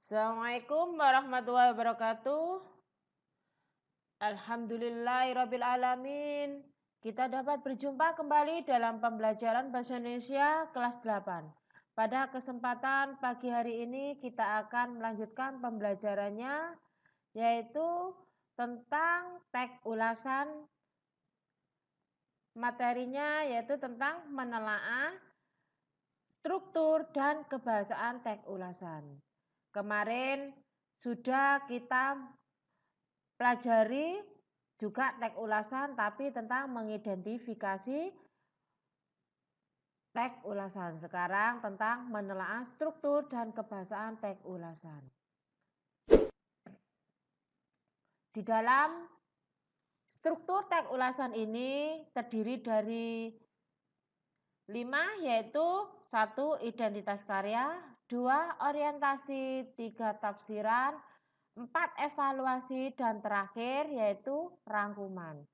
Assalamualaikum warahmatullahi wabarakatuh. Alhamdulillahirabbil alamin. Kita dapat berjumpa kembali dalam pembelajaran bahasa Indonesia kelas 8. Pada kesempatan pagi hari ini kita akan melanjutkan pembelajarannya, yaitu tentang teks ulasan. Materinya yaitu tentang menelaah struktur dan kebahasaan teks ulasan. Kemarin sudah kita pelajari juga teks ulasan, tapi tentang mengidentifikasi teks ulasan. Sekarang tentang menelaah struktur dan kebahasaan teks ulasan. Di dalam struktur teks ulasan ini terdiri dari 5, yaitu 1. Identitas karya, 2. Orientasi, 3. Tafsiran, 4. Evaluasi, dan terakhir yaitu rangkuman.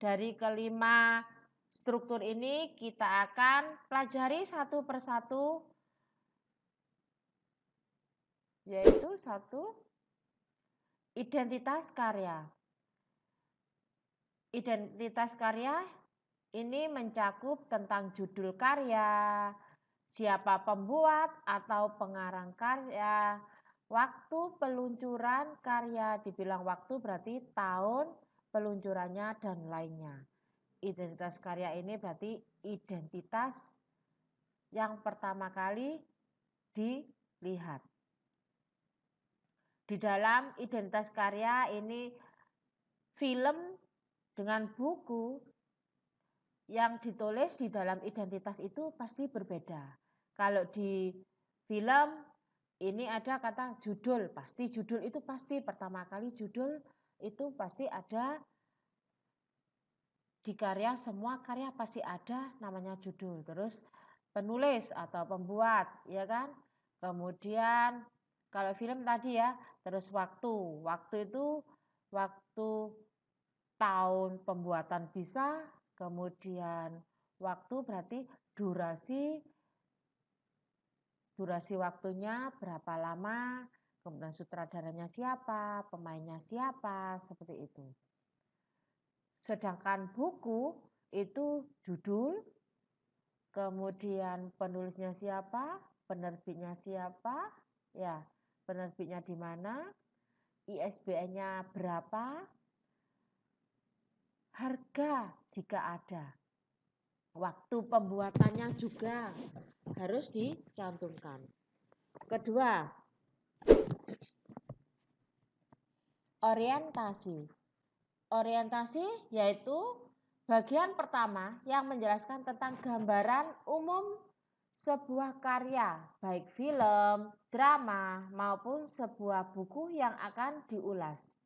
Dari kelima struktur ini kita akan pelajari satu persatu, yaitu 1. Identitas karya. Identitas karya ini mencakup tentang judul karya, siapa pembuat atau pengarang karya, waktu peluncuran karya, dibilang waktu berarti tahun peluncurannya dan lainnya. Identitas karya ini berarti identitas yang pertama kali dilihat. Di dalam identitas karya ini film dengan buku yang ditulis di dalam identitas itu pasti berbeda. Kalau di film ini ada kata judul, pasti judul itu pasti pertama kali judul itu pasti ada. Di karya, semua karya pasti ada namanya judul. Terus penulis atau pembuat, ya kan? Kemudian kalau film tadi ya, terus waktu. Waktu itu waktu tahun pembuatan bisa, kemudian waktu berarti durasi waktunya berapa lama, kemudian sutradaranya siapa, pemainnya siapa, seperti itu. Sedangkan buku itu judul, kemudian penulisnya siapa, penerbitnya siapa, ya, penerbitnya di mana, ISBN-nya berapa, harga jika ada, waktu pembuatannya juga harus dicantumkan. Kedua, orientasi. Orientasi yaitu bagian pertama yang menjelaskan tentang gambaran umum sebuah karya, baik film, drama, maupun sebuah buku yang akan diulas.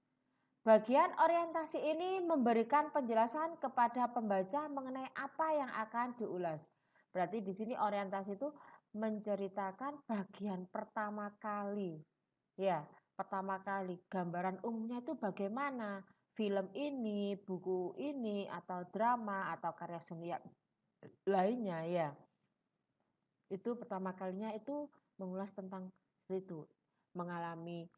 Bagian orientasi ini memberikan penjelasan kepada pembaca mengenai apa yang akan diulas. Berarti di sini orientasi itu menceritakan bagian pertama kali. Ya, pertama kali gambaran umumnya itu bagaimana film ini, buku ini, atau drama, atau karya seni lainnya, ya. Itu pertama kalinya itu mengulas tentang itu, mengalami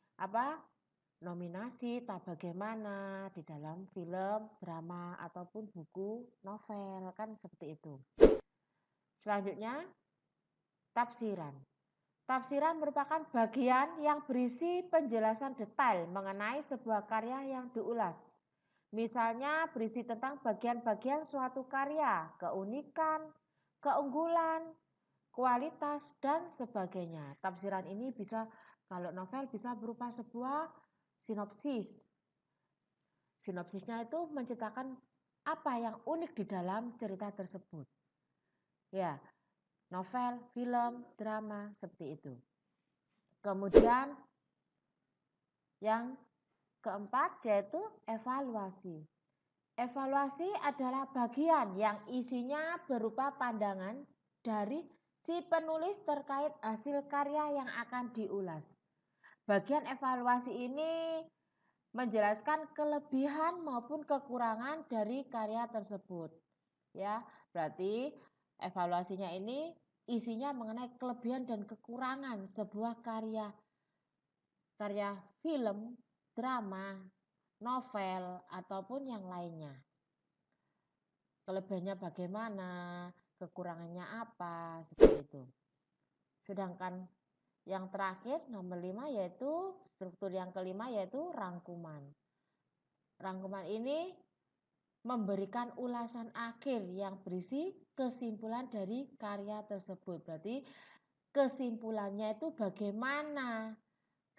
nominasi, tak bagaimana di dalam film, drama, ataupun buku, novel, kan seperti itu. Selanjutnya, tafsiran. Tafsiran merupakan bagian yang berisi penjelasan detail mengenai sebuah karya yang diulas. Misalnya berisi tentang bagian-bagian suatu karya, keunikan, keunggulan, kualitas, dan sebagainya. Tafsiran ini bisa, kalau novel bisa berupa sebuah sinopsis. Sinopsisnya itu menceritakan apa yang unik di dalam cerita tersebut. Ya, novel, film, drama, seperti itu. Kemudian yang keempat yaitu evaluasi. Evaluasi adalah bagian yang isinya berupa pandangan dari si penulis terkait hasil karya yang akan diulas. Bagian evaluasi ini menjelaskan kelebihan maupun kekurangan dari karya tersebut. Ya, berarti evaluasinya ini isinya mengenai kelebihan dan kekurangan sebuah karya karya film, drama, novel, ataupun yang lainnya. Kelebihannya bagaimana, kekurangannya apa, seperti itu. Sedangkan yang terakhir nomor 5 yaitu struktur yang kelima yaitu rangkuman. Rangkuman ini memberikan ulasan akhir yang berisi kesimpulan dari karya tersebut. Berarti kesimpulannya itu bagaimana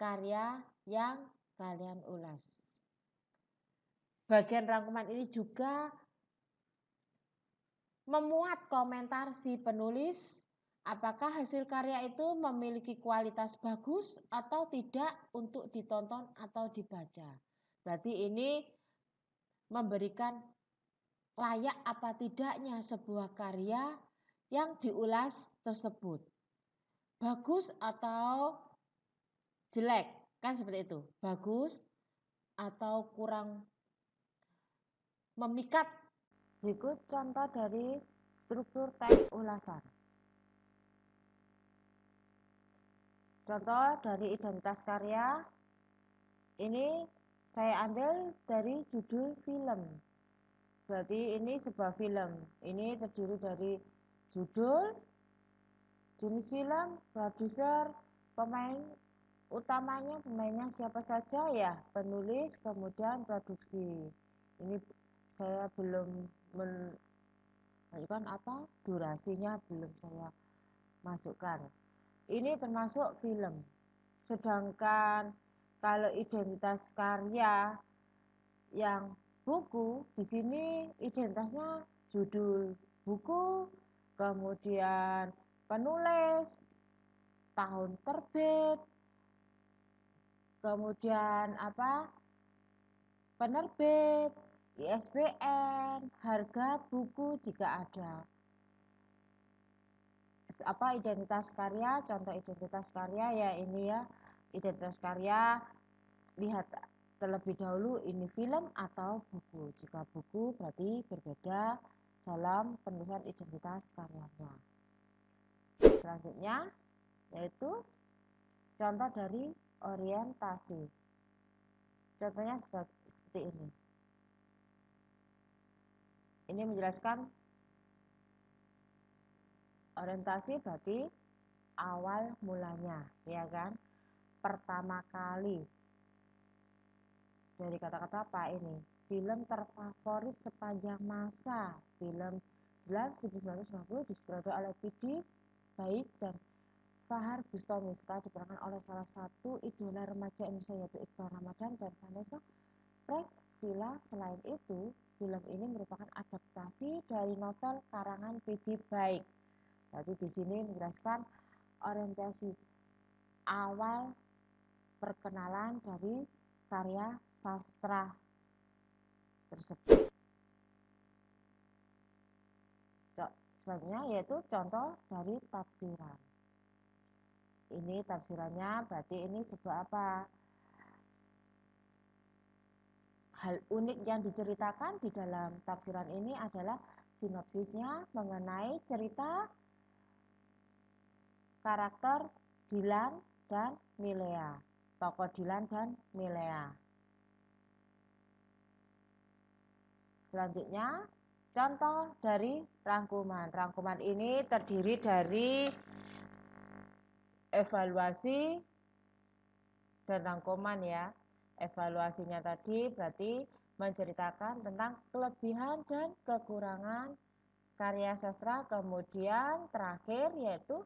karya yang kalian ulas. Bagian rangkuman ini juga memuat komentar si penulis, apakah hasil karya itu memiliki kualitas bagus atau tidak untuk ditonton atau dibaca. Berarti ini memberikan layak apa tidaknya sebuah karya yang diulas tersebut. Bagus atau jelek, kan seperti itu. Bagus atau kurang memikat. Berikut contoh dari struktur teks ulasan. Contoh dari identitas karya, ini saya ambil dari judul film. Berarti ini sebuah film. Ini terdiri dari judul, jenis film, produser, pemain utamanya, pemainnya siapa saja ya, penulis, kemudian produksi. Ini saya belum menunjukkan durasinya belum saya masukkan. Ini termasuk film. Sedangkan kalau identitas karya yang buku, di sini identitasnya judul buku, kemudian penulis, tahun terbit, kemudian penerbit, ISBN, harga buku jika ada. Identitas karya, contoh identitas karya ya ini ya, identitas karya, lihat terlebih dahulu ini film atau buku. Jika buku berarti berbeda dalam penulisan identitas karyanya. Selanjutnya yaitu contoh dari orientasi. Contohnya seperti ini. Ini menjelaskan orientasi berarti awal mulanya, ya kan? Pertama kali. Dari kata-kata apa ini? Film terfavorit sepanjang masa. Film 1990 disutradarai oleh P.D. Baik dan Fahar Bustami, setelah diperankan oleh salah satu idola remaja Indonesia yaitu Iqbal Ramadan dan Vanessa Priscilla. Selain itu, film ini merupakan adaptasi dari novel karangan P.D. Baik. Jadi di sini menjelaskan orientasi awal perkenalan dari karya sastra tersebut. Selanjutnya yaitu contoh dari tafsiran. Ini tafsirannya berarti ini sebuah hal unik yang diceritakan di dalam tafsiran ini adalah sinopsisnya mengenai cerita karakter Dilan dan Milea, tokoh Dilan dan Milea. Selanjutnya, contoh dari rangkuman. Rangkuman ini terdiri dari evaluasi dan rangkuman ya. Evaluasinya tadi berarti menceritakan tentang kelebihan dan kekurangan karya sastra. Kemudian terakhir yaitu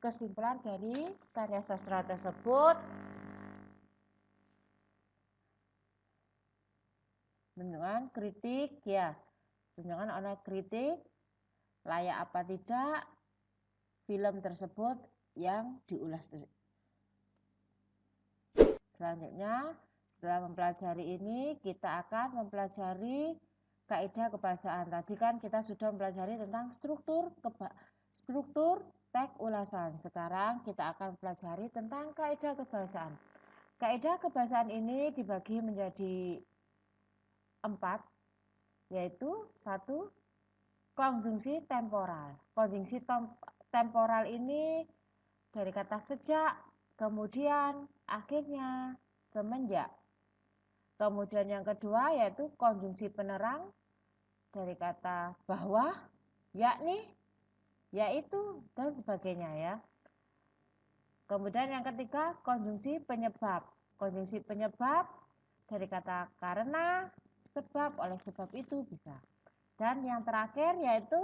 kesimpulan dari karya sastra tersebut. Menunjukkan kritik ya, tunjukkan oleh kritik layak apa tidak film tersebut yang diulas. Selanjutnya setelah mempelajari ini kita akan mempelajari kaidah kebahasaan. Tadi kan kita sudah mempelajari tentang struktur teks ulasan. Sekarang kita akan mempelajari tentang kaidah kebahasaan. Kaidah kebahasaan ini dibagi menjadi 4, yaitu 1. Konjungsi temporal. Konjungsi temporal ini dari kata sejak, kemudian, akhirnya, semenjak. Kemudian yang kedua yaitu konjungsi penerang dari kata bahwa, yakni, yaitu, dan sebagainya ya. Kemudian yang ketiga konjungsi penyebab. Konjungsi penyebab dari kata karena, sebab, oleh sebab itu bisa. Dan yang terakhir yaitu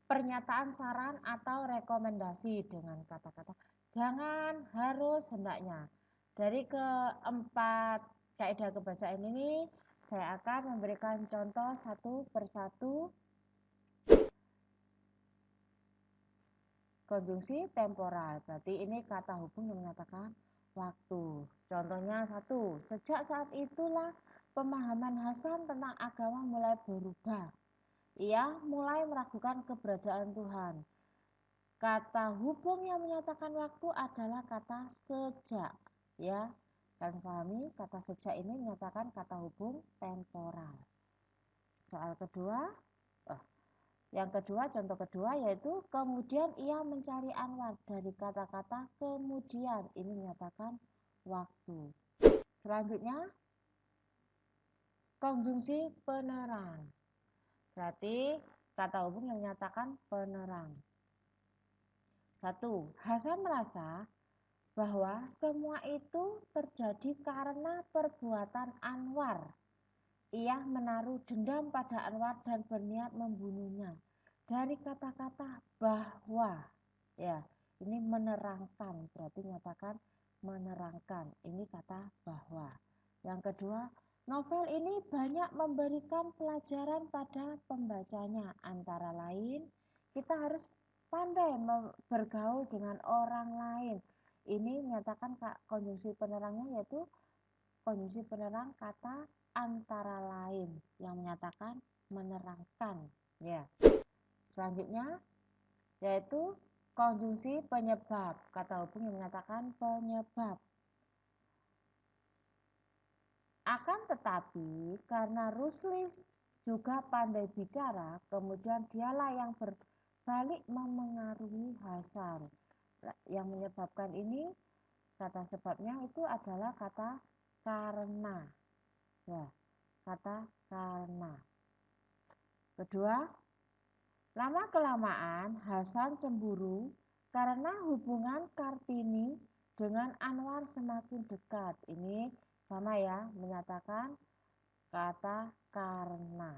pernyataan saran atau rekomendasi dengan kata-kata jangan, harus, hendaknya. Dari keempat kaidah kebahasaan ini saya akan memberikan contoh satu persatu. Konjungsi temporal, berarti ini kata hubung yang menyatakan waktu. Contohnya satu, sejak saat itulah pemahaman Hasan tentang agama mulai berubah. Ia mulai meragukan keberadaan Tuhan. Kata hubung yang menyatakan waktu adalah kata sejak, ya. Kalian pahami, kata sejak ini menyatakan kata hubung temporal. Soal kedua, yang kedua, contoh kedua yaitu kemudian ia mencari Anwar, dari kata-kata kemudian ini menyatakan waktu. Selanjutnya konjungsi penerang, berarti kata hubung yang menyatakan penerang. Satu, Hasan merasa bahwa semua itu terjadi karena perbuatan Anwar. Ia menaruh dendam pada Anwar dan berniat membunuhnya. Dari kata-kata bahwa, ya, ini menerangkan, berarti nyatakan menerangkan. Ini kata bahwa. Yang kedua, novel ini banyak memberikan pelajaran pada pembacanya. Antara lain, kita harus pandai bergaul dengan orang lain. Ini menyatakan konjungsi penerangnya yaitu konjungsi penerang kata antara lain yang menyatakan menerangkan, ya. Selanjutnya yaitu konjungsi penyebab, kata hubung yang menyatakan penyebab. Akan tetapi karena Rusli juga pandai bicara, kemudian dialah yang berbalik memengaruhi Hasan. Yang menyebabkan ini kata sebabnya itu adalah kata karena, ya, kata karena. Kedua, lama kelamaan Hasan cemburu karena hubungan Kartini dengan Anwar semakin dekat. Ini sama ya, menyatakan kata karena.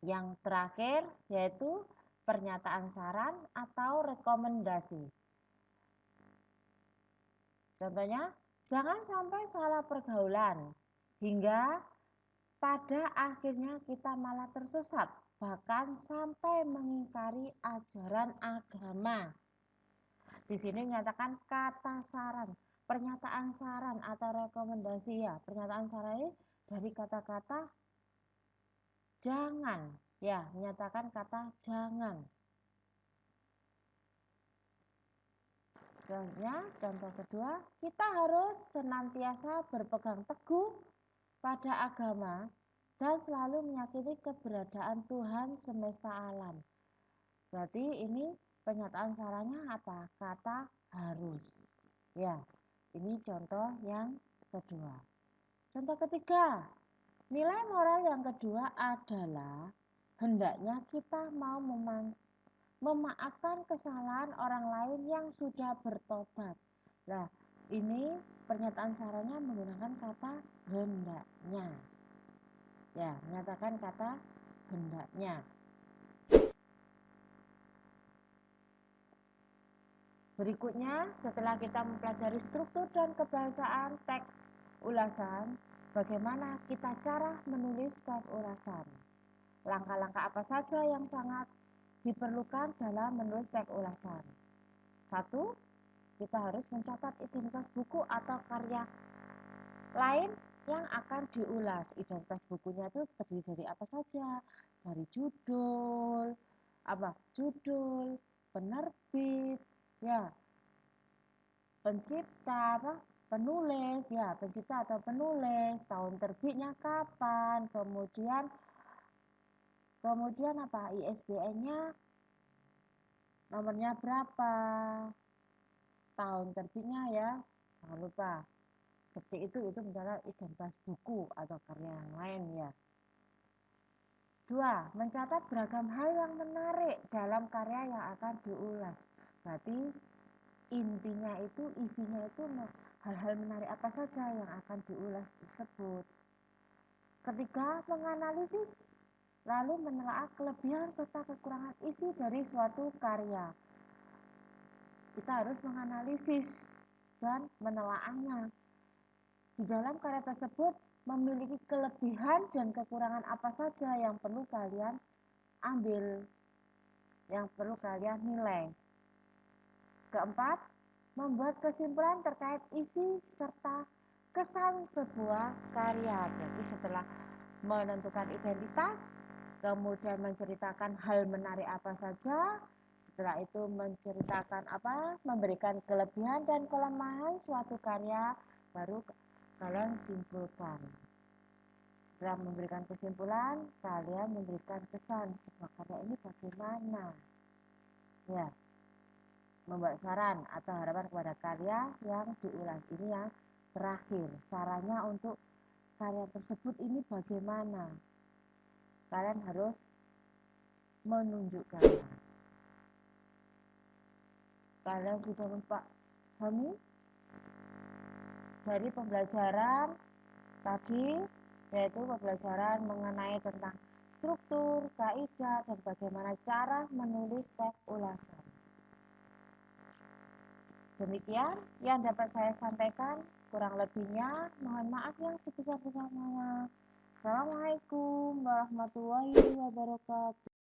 Yang terakhir yaitu pernyataan saran atau rekomendasi. Contohnya, jangan sampai salah pergaulan hingga pada akhirnya kita malah tersesat, bahkan sampai mengingkari ajaran agama. Di sini menyatakan kata saran, pernyataan saran atau rekomendasi, ya. Pernyataan saran ini dari kata-kata jangan, ya, menyatakan kata jangan. Selanjutnya, contoh kedua, kita harus senantiasa berpegang teguh pada agama dan selalu meyakini keberadaan Tuhan semesta alam. Berarti ini pernyataan sarannya apa? Kata harus. Ya, ini contoh yang kedua. Contoh ketiga, nilai moral yang kedua adalah hendaknya kita mau memaafkan kesalahan orang lain yang sudah bertobat. Nah, ini pernyataan sarannya menggunakan kata hendaknya. Ya, menyatakan kata hendaknya. Berikutnya, setelah kita mempelajari struktur dan kebahasaan teks ulasan, bagaimana kita cara menulis teks ulasan. Langkah-langkah apa saja yang sangat diperlukan dalam menulis teks ulasan. 1. Kita harus mencatat identitas buku atau karya lain yang akan diulas. Identitas bukunya itu terdiri dari apa saja? Dari judul, penerbit, ya, pencipta, penulis, ya, pencipta atau penulis, tahun terbitnya kapan, kemudian ISBN-nya, nomornya berapa, tahun terbitnya ya, jangan lupa. Seperti itu misalnya identitas buku atau karya yang lain ya. 2. Mencatat beragam hal yang menarik dalam karya yang akan diulas. Berarti intinya itu, isinya itu hal-hal menarik apa saja yang akan diulas tersebut. Ketiga, menganalisis lalu menelaah kelebihan serta kekurangan isi dari suatu karya. Kita harus menganalisis dan menelaahnya. Di dalam karya tersebut memiliki kelebihan dan kekurangan apa saja yang perlu kalian ambil, yang perlu kalian nilai. Keempat, membuat kesimpulan terkait isi serta kesan sebuah karya. Jadi setelah menentukan identitas, kemudian menceritakan hal menarik apa saja, setelah itu menceritakan memberikan kelebihan dan kelemahan suatu karya, baru kalian simpulkan. Setelah memberikan kesimpulan, kalian memberikan kesan sebuah karya ini bagaimana. Ya, membuat saran atau harapan kepada karya yang diulas. Ini yang terakhir, sarannya untuk karya tersebut ini bagaimana. Kalian harus menunjukkan. Kalian sudah memahami dari pembelajaran tadi, yaitu pembelajaran mengenai tentang struktur, kaidah, dan bagaimana cara menulis teks ulasan. Demikian yang dapat saya sampaikan, kurang lebihnya mohon maaf yang sebesar-besarnya. Assalamualaikum warahmatullahi wabarakatuh.